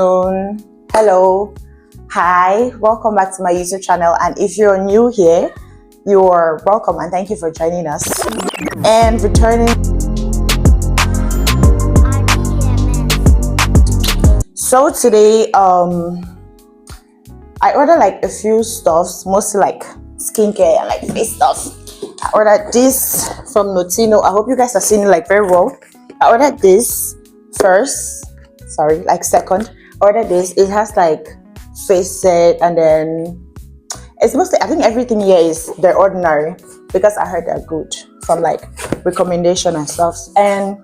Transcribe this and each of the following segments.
Hello, hi, welcome back to my YouTube channel. And if you're new here, you're welcome and thank you for joining us and returning. So today I ordered like a few stuffs, mostly like skincare and like face stuff. I ordered this from Notino. I hope you guys are seeing it like very well. I ordered this second. Ordered this. It has like face set, and then it's mostly, I think everything here is the ordinary because I heard they're good from like recommendation and stuff, and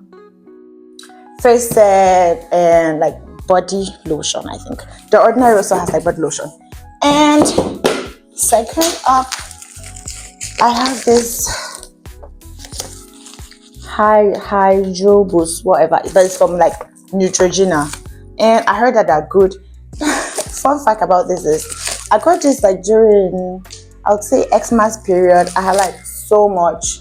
face set and like body lotion. I think the ordinary also has like body lotion. And second up, I have this hydro boost, whatever, but it's from like Neutrogena, and I heard that they're good. Fun fact about this is I got this like during, I would say, Xmas period. I had like so much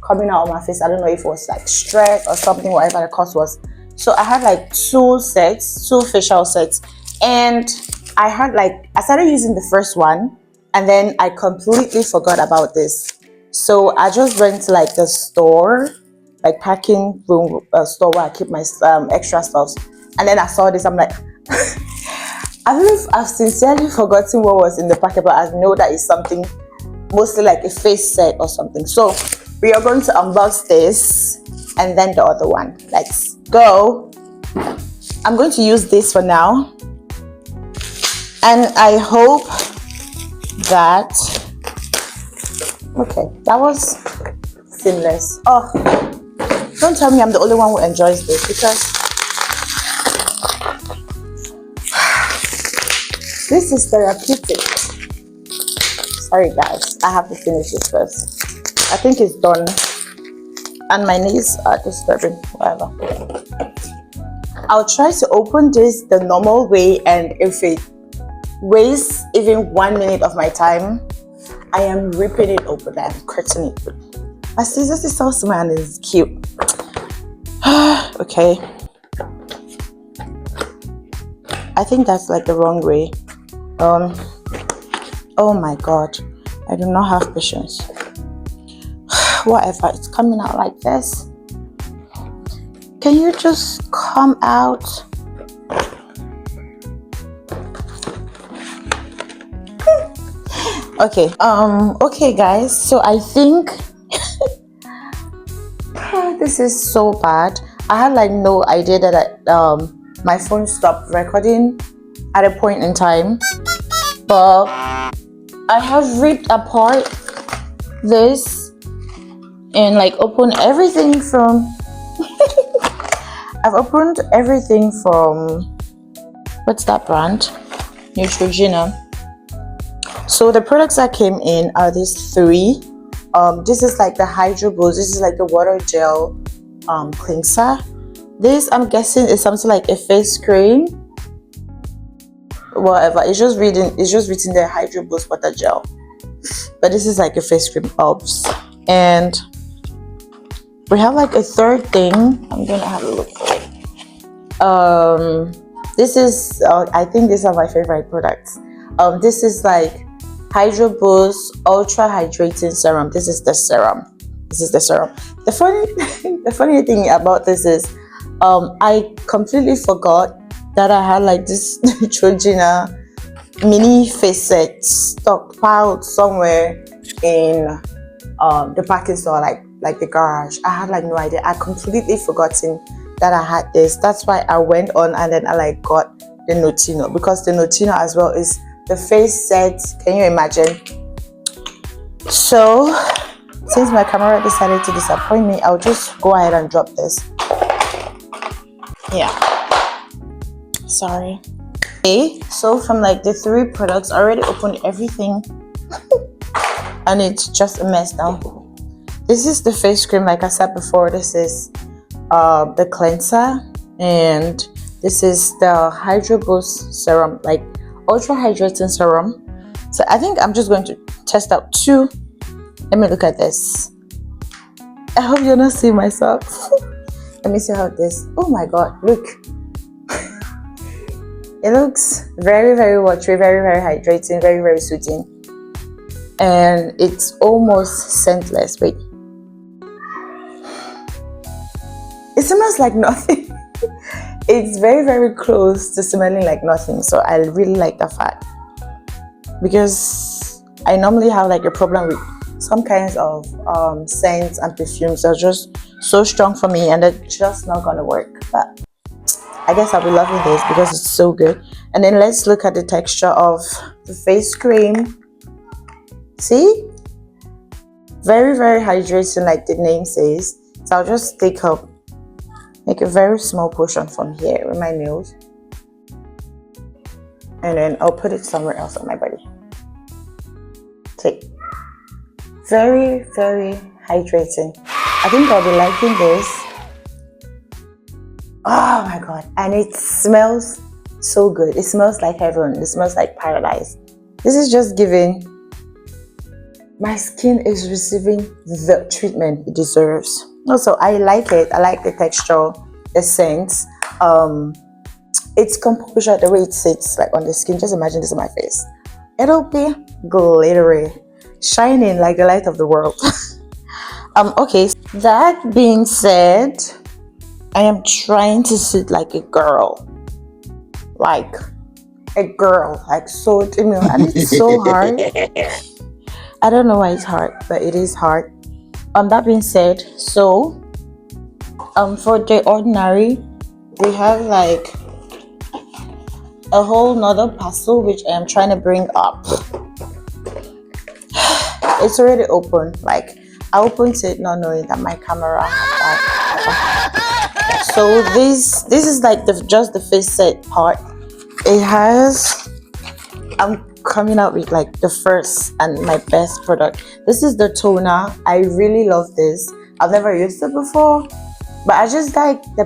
coming out of my face. I don't know if it was like stress or something, whatever the cause was. So I had like two facial sets, and I had like, I started using the first one and then I completely forgot about this. So I just went to like the store, like packing room store where I keep my extra stuff, and then I saw this. I'm like, I don't know if I've sincerely forgotten what was in the packet, but I know that it's something mostly like a face set or something. So we are going to unbox this and then the other one. Let's go. I'm going to use this for now, and I hope that, okay, that was seamless. Oh, don't tell me I'm the only one who enjoys this, because this is therapeutic. Sorry guys, I have to finish this first. I think it's done and my knees are disturbing, whatever. I'll try to open this the normal way, and if it wastes even 1 minute of my time, I am ripping it open and cutting it. My scissors is so small and it's cute. Okay. I think that's like the wrong way. Oh my god, I do not have patience. Whatever, it's coming out like this. Can you just come out? Okay guys, so I think this is so bad. I had like no idea that my phone stopped recording at a point in time, but I have ripped apart this and like opened everything from I've opened everything from, what's that brand? Neutrogena. So the products that came in are these three. This is like the Hydro Boost. This is like the water gel cleanser. This, I'm guessing, is something like a face cream. Whatever. It's just written there, Hydro Boost water gel. But this is like a face cream. Oops. And we have like a third thing. I'm gonna have a look for it. This is I think these are my favorite products. This is like Hydro Boost Ultra Hydrating Serum. This is the serum. The funny thing about this is I completely forgot that I had like this Neutrogena mini face set stockpiled somewhere in the parking store, like the garage. I had like no idea. I completely forgotten that I had this. That's why I went on and then I like got the Notino, because the Notino as well is the face set. Can you imagine? So since my camera decided to disappoint me, I'll just go ahead and drop this. Yeah, sorry. Okay, so from like the three products, I already opened everything and it's just a mess now. This is the face cream, like I said before. This is the cleanser, and this is the Hydro Boost serum, like ultra hydrating serum. So I think I'm just going to test out two. Let me look at this. I hope you're not seeing myself. Let me see how this. Oh my god, look. It looks very, very watery, very, very hydrating, very, very soothing. And it's almost scentless. Wait. It smells like nothing. It's very, very close to smelling like nothing. So I really like that fact. Because I normally have like a problem with some kinds of scents and perfumes that are just so strong for me and they're just not gonna work. But I guess I'll be loving this because it's so good. And then let's look at the texture of the face cream. See? Very, very hydrating like the name says. So I'll just make a very small portion from here with my nails. And then I'll put it somewhere else on my body. See? Very, very hydrating. I think I'll be liking this. Oh my god. And it smells so good. It smells like heaven. It smells like paradise. This is just giving. My skin is receiving the treatment it deserves. Also, I like it. I like the texture, the scent. It's composure, the way it sits like on the skin. Just imagine this on my face. It'll be glittery, shining like the light of the world. Okay, that being said, I am trying to sit like a girl. Like so, and it's so hard. I don't know why it's hard, but it is hard. That being said, so for the ordinary, we have like a whole nother parcel which I am trying to bring up. It's already open. Like I opened it not knowing that my camera had that. So this is like just the face set part. It has coming out with like the first and my best product. This is the toner. I really love this. I've never used it before, but I just like the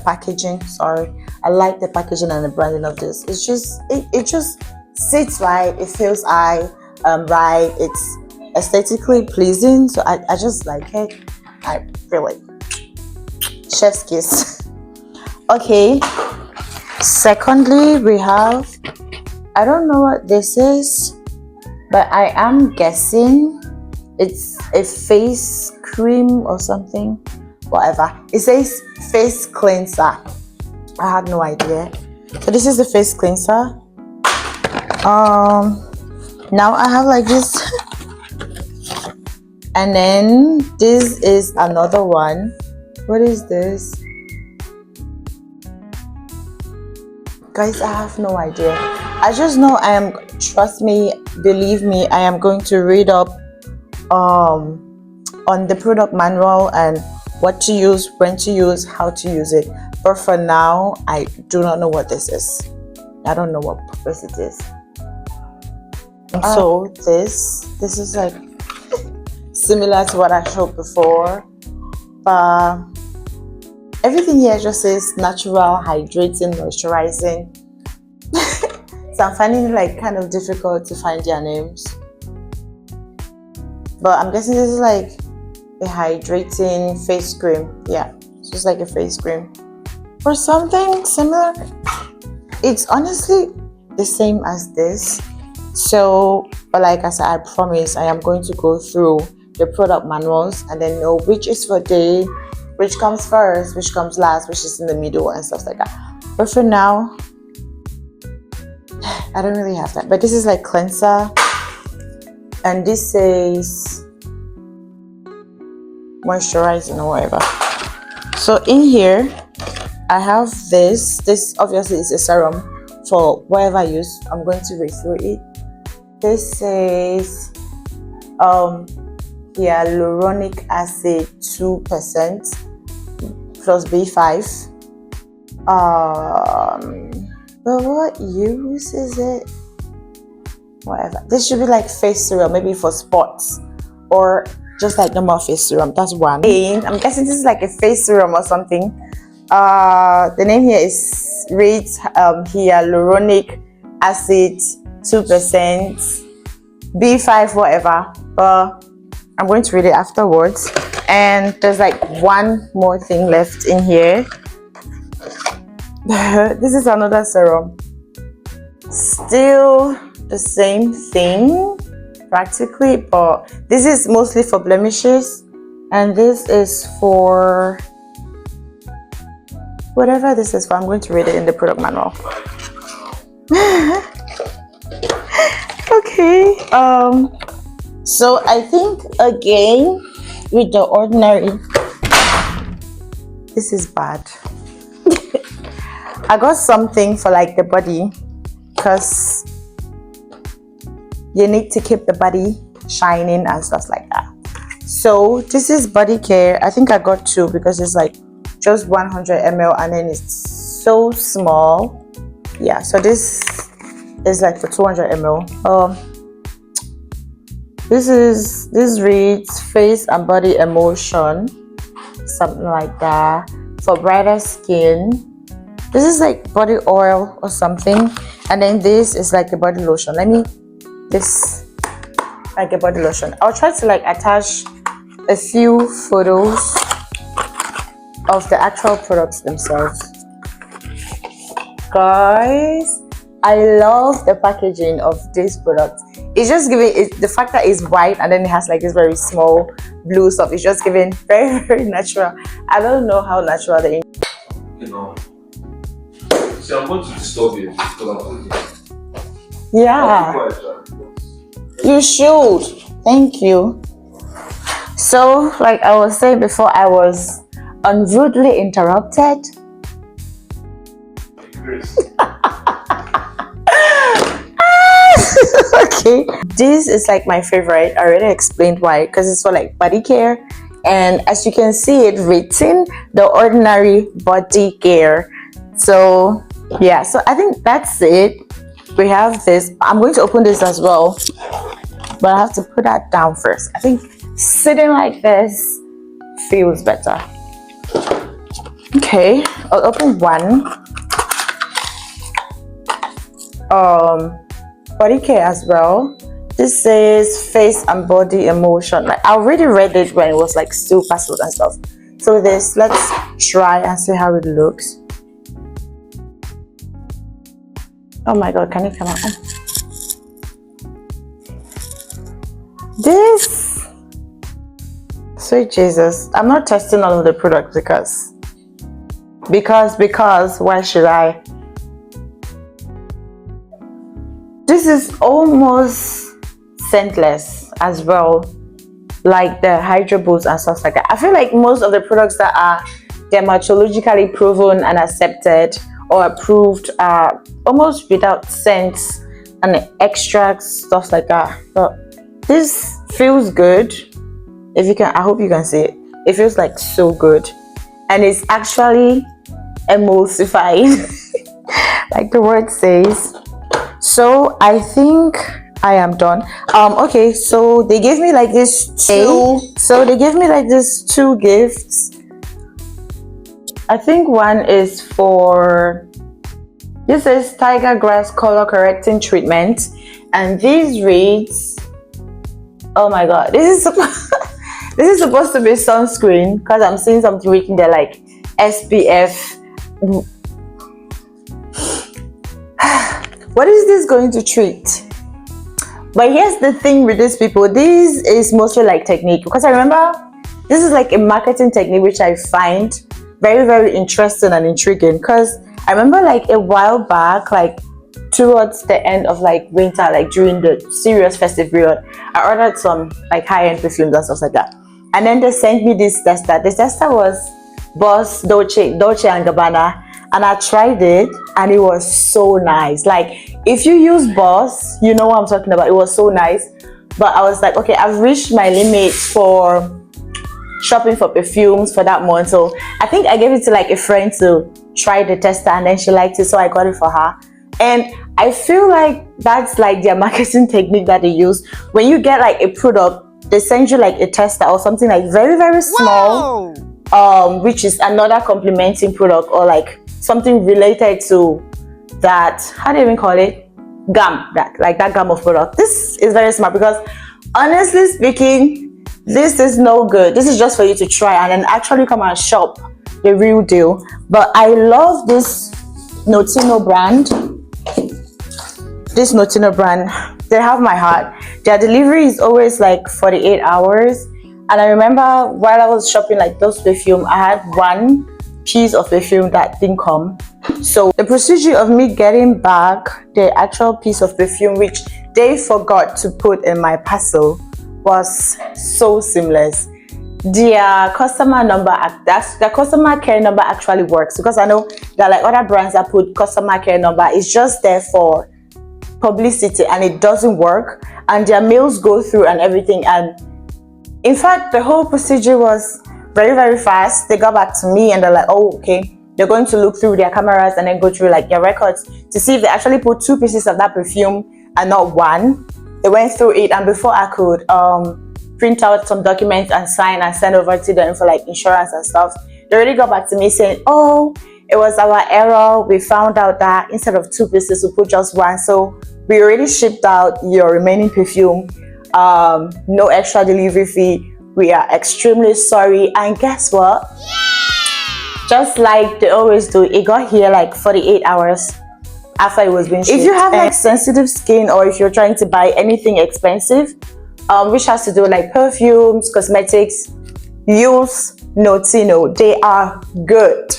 packaging. Sorry, I like the packaging and the branding of this. It's just it just sits right. It feels right. It's aesthetically pleasing. So I just like it. I really chef's kiss. Okay. Secondly, we have. I don't know what this is, but I am guessing it's a face cream or something. Whatever. It says face cleanser. I had no idea. So this is the face cleanser. Now I have like this. And then this is another one. What is this? Guys, I have no idea. I just know trust me, believe me, I am going to read up on the product manual and what to use, when to use, how to use it. But for now, I do not know what this is. I don't know what purpose it is. So this is like similar to what I showed before. But everything here just says natural, hydrating, moisturizing. So I'm finding it like kind of difficult to find their names. But I'm guessing this is like a hydrating face cream. Yeah, it's just like a face cream. Or something similar. It's honestly the same as this. So, but like I said, I promise I am going to go through the product manuals and then know which is for day, which comes first, which comes last, which is in the middle and stuff like that. But for now, I don't really have that. But this is like cleanser, and this says moisturizing or whatever. So in here, I have this. This obviously is a serum for whatever I use. I'm going to read through it. This says hyaluronic acid 2% plus B5. But what use is it? Whatever. This should be like face serum, maybe for spots, or just like normal face serum. That's one. I'm guessing this is like a face serum or something. The name here is rates hyaluronic acid 2%, B5, whatever. But I'm going to read it afterwards. And there's like one more thing left in here. This is another serum. Still the same thing practically, but this is mostly for blemishes, and this is for whatever this is for. I'm going to read it in the product manual. Okay, so I think again with the ordinary, this is bad. I got something for like the body, because you need to keep the body shining and stuff like that. So this is body care. I think I got two because it's like just 100 ml and then it's so small. Yeah, so this is like for 200 ml. This reads face and body emotion, something like that, for brighter skin. This is like body oil or something, and then this is like the body lotion. This like a body lotion. I'll try to like attach a few photos of the actual products themselves. Guys, I love the packaging of this product. It's just giving it, the fact that it's white and then it has like this very small blue stuff. It's just giving very, very natural. I don't know how natural they are. You know, see, I'm going to disturb you because I'm going to. Yeah, you should. Thank you. So, like I was saying before, I was unrudely interrupted. Okay, this is like my favorite. I already explained why, because it's for like body care, and as you can see it written, the ordinary body care. So yeah, so I think that's it. We have this. I'm going to open this as well, but I have to put that down first. I think sitting like this feels better. Okay, I'll open one. Body care as well. This says face and body emotion. Like I already read it when it was like still password and stuff. So this, let's try and see how it looks. Oh my god, can it come out? This, sweet Jesus. I'm not testing all of the products because why should I? This is almost scentless as well, like the Hydro Boost and stuff like that. I feel like most of the products that are dermatologically proven and accepted or approved are almost without scents and extracts, stuff like that. But this feels good. If you can, I hope you can see it. It feels like so good, and it's actually emulsified, like the word says. So I think I am done. Okay, so they gave me like this two. So they gave me like this two gifts. I think one is for, this is Tiger Grass Color Correcting Treatment, and this reads, oh my god, this is supposed to be sunscreen, because I'm seeing something written there like SPF. What is this going to treat? But here's the thing with these people, this is mostly like technique, because I remember this is like a marketing technique which I find very, very interesting and intriguing, because I remember like a while back, like towards the end of like winter, like during the serious festive period, I ordered some like high-end perfumes and stuff like that, and then they sent me this tester. This tester was Boss Dolce and Gabbana, and I tried it and it was so nice. Like if you use Boss, you know what I'm talking about. It was so nice. But I was like, okay, I've reached my limit for shopping for perfumes for that month. So I think I gave it to like a friend to try the tester, and then she liked it, so I got it for her. And I feel like that's like their marketing technique that they use. When you get like a product, they send you like a tester or something like very, very small. Whoa! Which is another complementing product, or like something related to that, how do you even call it, gum, that gum of product. This is very smart, because honestly speaking, this is no good. This is just for you to try and then actually come and shop the real deal. But I love this Notino brand. This Notino brand, they have my heart. Their delivery is always like 48 hours. And I remember while I was shopping like those perfume, I had one piece of perfume that didn't come. So the procedure of me getting back the actual piece of perfume which they forgot to put in my parcel was so seamless. Their customer number, the customer care number actually works, because I know there are like other brands that put customer care number. It's just there for publicity and it doesn't work, and their mails go through and everything. And in fact, the whole procedure was very, very fast. They got back to me and they're like, oh, okay. They're going to look through their cameras and then go through like their records to see if they actually put 2 pieces of that perfume and not one. They went through it, and before I could print out some documents and sign and send over to them for like insurance and stuff, they already got back to me saying, oh, it was our error. We found out that instead of 2 pieces, we put just 1. So we already shipped out your remaining perfume. No extra delivery fee. We are extremely sorry. And guess what? Just like they always do, it got here like 48 hours after it was being shipped. If you have like sensitive skin, or if you're trying to buy anything expensive, which has to do with like perfumes, cosmetics, use Notino. They are good.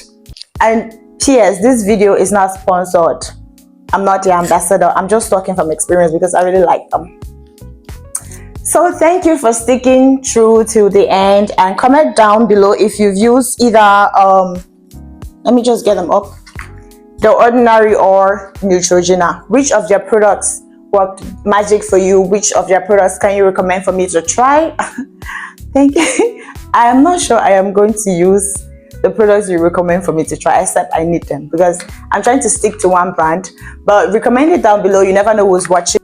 And P.S. this video is not sponsored. I'm not the ambassador. I'm just talking from experience because I really like them. So thank you for sticking through to the end, and comment down below if you've used either let me just get them up, the Ordinary or Neutrogena. Which of their products worked magic for you? Which of their products can you recommend for me to try? Thank you. I am not sure I am going to use the products you recommend for me to try, except I need them, because I'm trying to stick to one brand. But recommend it down below. You never know who's watching.